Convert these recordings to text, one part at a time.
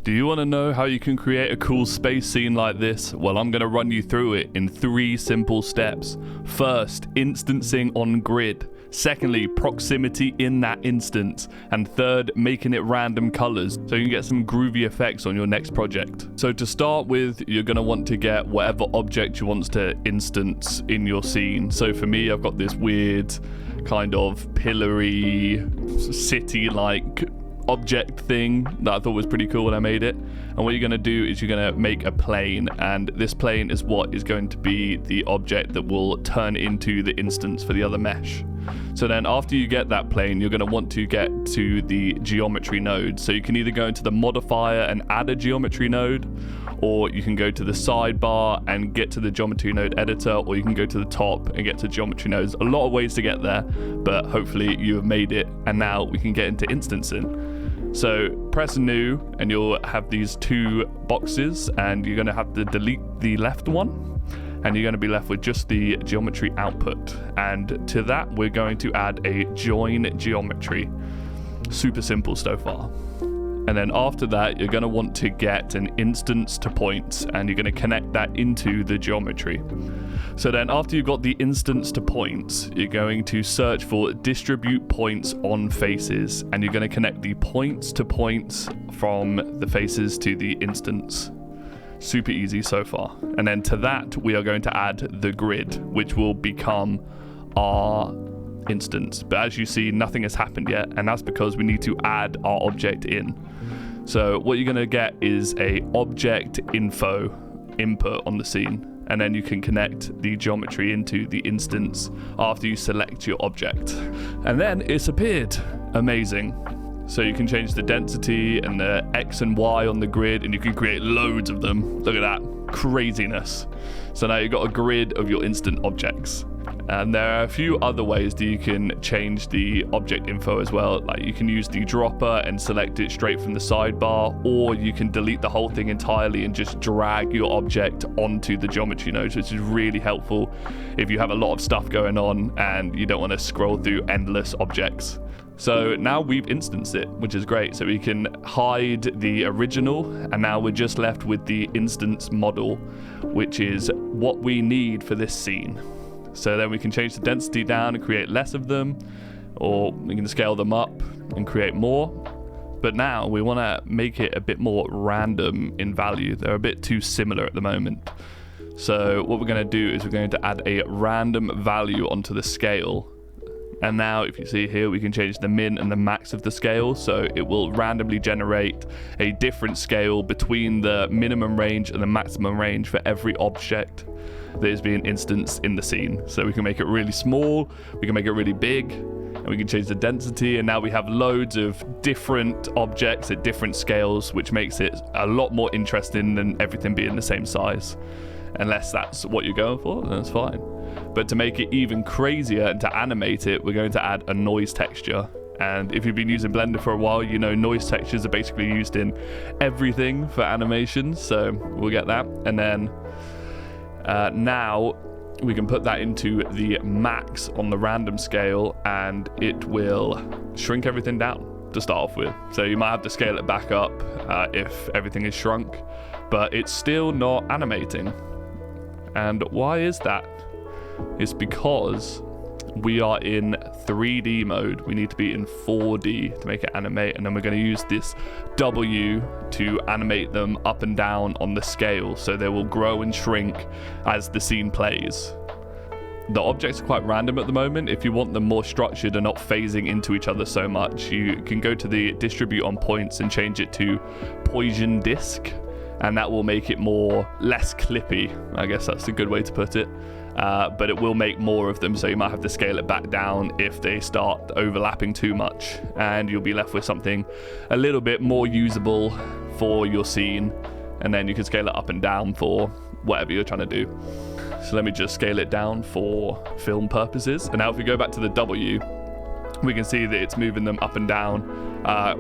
Do you want to know how you can create a cool space scene like this? Well, I'm going to run you through it in 3 simple steps. First, instancing on grid. Secondly, proximity in that instance. And third, making it random colors so you can get some groovy effects on your next project. So to start with, you're going to want to get whatever object you want to instance in your scene. So for me, I've got this weird kind of pillory city-like object thing that I thought was pretty cool when I made it. And what you're going to do is you're going to make a plane, and this plane is what is going to be the object that will turn into the instance for the other mesh. So then after you get that plane, you're going to want to get to the geometry node. So you can either go into the modifier and add a geometry node, or you can go to the sidebar and get to the geometry node editor, or you can go to the top and get to geometry nodes. A lot of ways to get there, but hopefully you have made it, and now we can get into instancing. So press new and you'll have these 2 boxes, and you're going to have to delete the left one, and you're going to be left with just the geometry output. And to that we're going to add a join geometry. Super simple so far. And then after that, you're going to want to get an instance to points, and you're going to connect that into the geometry. So then after you've got the instance to points, you're going to search for distribute points on faces, and you're going to connect the points to points from the faces to the instance. Super easy so far. And then to that, we are going to add the grid, which will become our instance. But as you see, nothing has happened yet, and that's because we need to add our object in. So what you're going to get is a object info input on the scene, and then you can connect the geometry into the instance after you select your object. And then it's appeared. Amazing. So you can change the density and the X and Y on the grid, and you can create loads of them. Look at that craziness. So now you've got a grid of your instant objects. And there are a few other ways that you can change the object info as well. Like you can use the dropper and select it straight from the sidebar, or you can delete the whole thing entirely and just drag your object onto the geometry nodes, which is really helpful if you have a lot of stuff going on and you don't want to scroll through endless objects. So now we've instanced it, which is great. So we can hide the original, and now we're just left with the instance model, which is what we need for this scene. So then we can change the density down and create less of them, or we can scale them up and create more. But now we want to make it a bit more random in value. They're a bit too similar at the moment. So what we're going to do is we're going to add a random value onto the scale. And now if you see here, we can change the min and the max of the scale. So it will randomly generate a different scale between the minimum range and the maximum range for every object that is being instanced in the scene. So we can make it really small, we can make it really big, and we can change the density. And now we have loads of different objects at different scales, which makes it a lot more interesting than everything being the same size. Unless that's what you're going for, then that's fine. But to make it even crazier and to animate it, we're going to add a noise texture. And if you've been using Blender for a while, you know noise textures are basically used in everything for animation. So we'll get that. And then now we can put that into the max on the random scale, and it will shrink everything down to start off with. So you might have to scale it back up if everything is shrunk, but it's still not animating. And why is that? It's because we are in 3D mode. We need to be in 4D to make it animate, and then we're going to use this W to animate them up and down on the scale, so they will grow and shrink as the scene plays. The objects are quite random at the moment. If you want them more structured and not phasing into each other so much, you can go to the distribute on points and change it to Poison Disk, and that will make it less clippy. I guess that's a good way to put it. But it will make more of them, so you might have to scale it back down if they start overlapping too much, and you'll be left with something a little bit more usable for your scene, and then you can scale it up and down for whatever you're trying to do. So let me just scale it down for film purposes. And now if we go back to the W, we can see that it's moving them up and down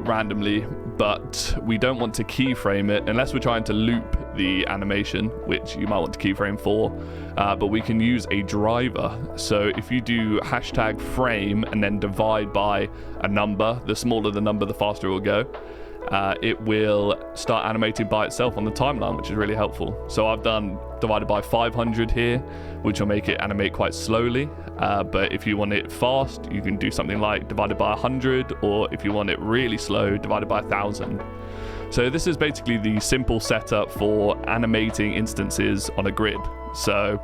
randomly, but we don't want to keyframe it unless we're trying to loop the animation, which you might want to keyframe for, but we can use a driver. So if you do hashtag frame and then divide by a number, the smaller the number, the faster it will go. it will start animating by itself on the timeline, which is really helpful. So I've done divided by 500 here, which will make it animate quite slowly. But if you want it fast, you can do something like divided by 100, or if you want it really slow, divided by 1,000. So this is basically the simple setup for animating instances on a grid. So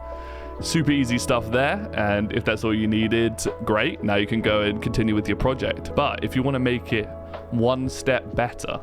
super easy stuff there, and if that's all you needed, great. Now you can go and continue with your project. But if you want to make it one step better,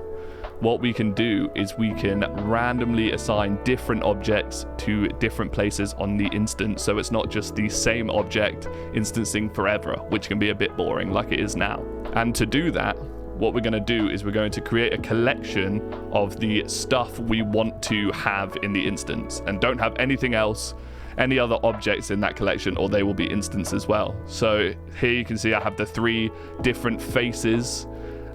what we can do is we can randomly assign different objects to different places on the instance, so it's not just the same object instancing forever, which can be a bit boring like it is now. And to do that, what we're going to do is we're going to create a collection of the stuff we want to have in the instance, and don't have anything else, any other objects in that collection, or they will be instance as well. So here you can see I have the 3 different faces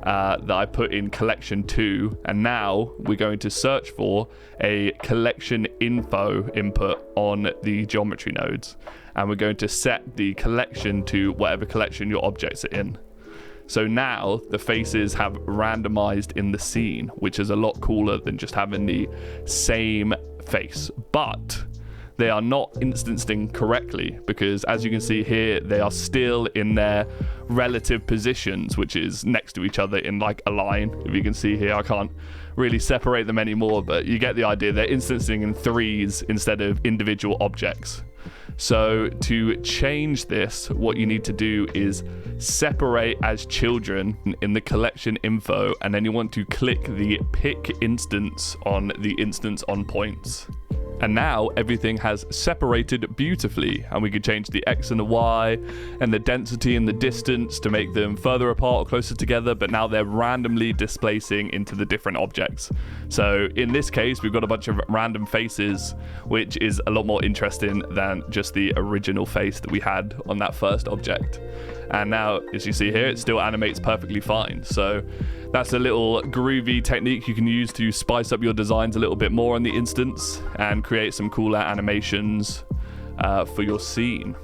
that I put in collection 2, and now we're going to search for a collection info input on the geometry nodes, and we're going to set the collection to whatever collection your objects are in. So now the faces have randomized in the scene, which is a lot cooler than just having the same face. But they are not instancing correctly, because as you can see here, they are still in their relative positions, which is next to each other in like a line. If you can see here, I can't really separate them anymore, but you get the idea. They're instancing in 3s instead of individual objects. So to change this, what you need to do is separate as children in the collection info, and then you want to click the pick instance on the instance on points. And now everything has separated beautifully, and we could change the X and the Y and the density and the distance to make them further apart or closer together, but now they're randomly displacing into the different objects. So in this case, we've got a bunch of random faces, which is a lot more interesting than just the original face that we had on that first object. And now, as you see here, it still animates perfectly fine. So that's a little groovy technique you can use to spice up your designs a little bit more on the instance and create some cooler animations for your scene.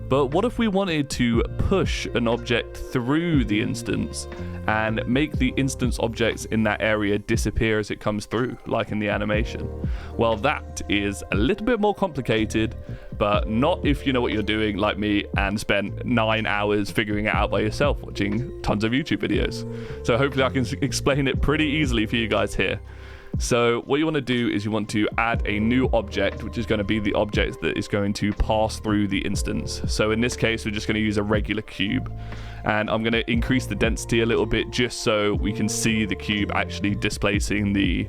But what if we wanted to push an object through the instance and make the instance objects in that area disappear as it comes through, like in the animation? Well, that is a little bit more complicated, but not if you know what you're doing like me and spent 9 hours figuring it out by yourself watching tons of YouTube videos. So hopefully I can explain it pretty easily for you guys here. So what you want to do is you want to add a new object, which is going to be the object that is going to pass through the instance. So in this case, we're just going to use a regular cube, and I'm going to increase the density a little bit just so we can see the cube actually displacing the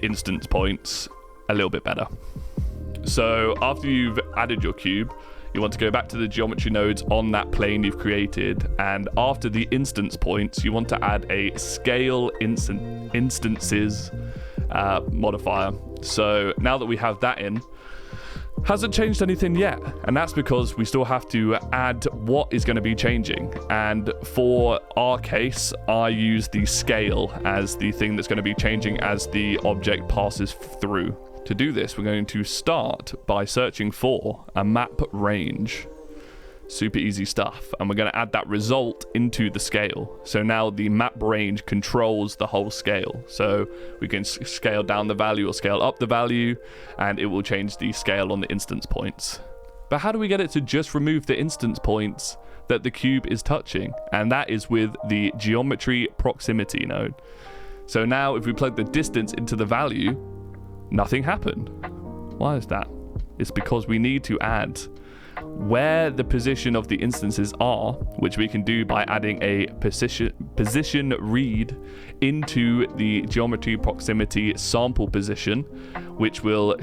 instance points a little bit better. So after you've added your cube, you want to go back to the geometry nodes on that plane you've created, and after the instance points, you want to add a scale instances modifier. So now that we have that in, hasn't changed anything yet, and that's because we still have to add what is going to be changing. And for our case, I use the scale as the thing that's going to be changing as the object passes through. To do this, we're going to start by searching for a map range. Super easy stuff. And we're going to add that result into the scale. So now the map range controls the whole scale. So we can scale down the value or scale up the value, and it will change the scale on the instance points. But how do we get it to just remove the instance points that the cube is touching? And that is with the geometry proximity node. So now if we plug the distance into the value, nothing happened. Why is that? It's because we need to add where the position of the instances are, which we can do by adding a position read into the geometry proximity sample position, which will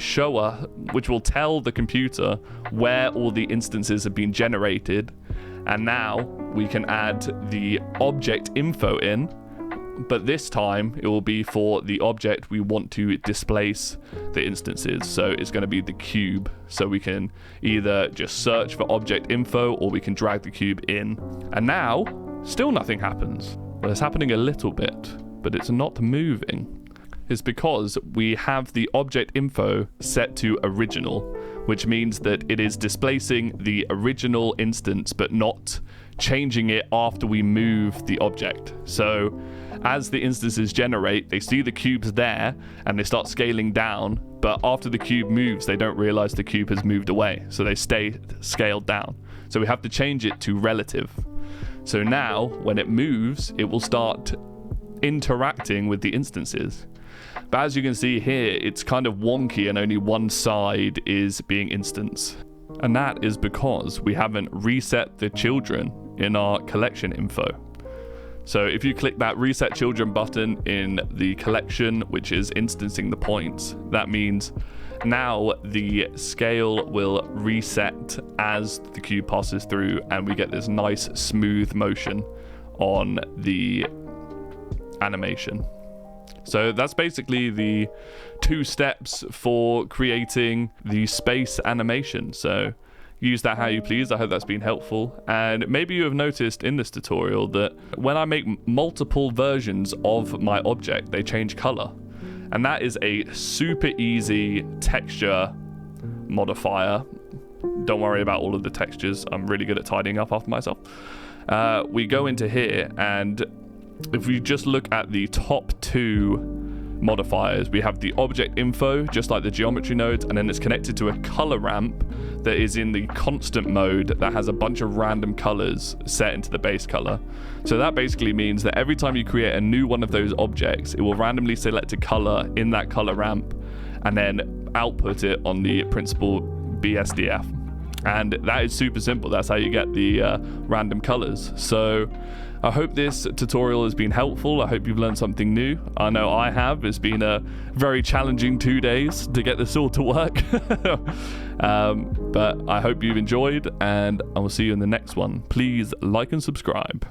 tell the computer where all the instances have been generated. And now we can add the object info in, but this time it will be for the object we want to displace the instances. So it's going to be the cube. So we can either just search for object info, or we can drag the cube in. And now still nothing happens. Well, it's happening a little bit, but it's not moving. is because we have the object info set to original, which means that it is displacing the original instance but not changing it after we move the object. So as the instances generate, they see the cubes there and they start scaling down, but after the cube moves, they don't realize the cube has moved away, so they stay scaled down. So we have to change it to relative. So now when it moves, it will start interacting with the instances. But as you can see here, it's kind of wonky and only one side is being instanced. And that is because we haven't reset the children in our collection info. So if you click that reset children button in the collection, which is instancing the points, that means now the scale will reset as the cube passes through and we get this nice smooth motion on the animation. So that's basically the 2 steps for creating the space animation. So use that how you please. I hope that's been helpful. And maybe you have noticed in this tutorial that when I make multiple versions of my object, they change color. And that is a super easy texture modifier. Don't worry about all of the textures. I'm really good at tidying up after myself. We go into here, and if we just look at the top 2 modifiers, we have the object info, just like the geometry nodes, and then it's connected to a color ramp that is in the constant mode that has a bunch of random colors set into the base color. So that basically means that every time you create a new one of those objects, it will randomly select a color in that color ramp and then output it on the principal BSDF. And that is super simple. That's how you get the random colors. So I hope this tutorial has been helpful. I hope you've learned something new. I know I have. It's been a very challenging 2 days to get this all to work. But I hope you've enjoyed, and I will see you in the next one. Please like and subscribe.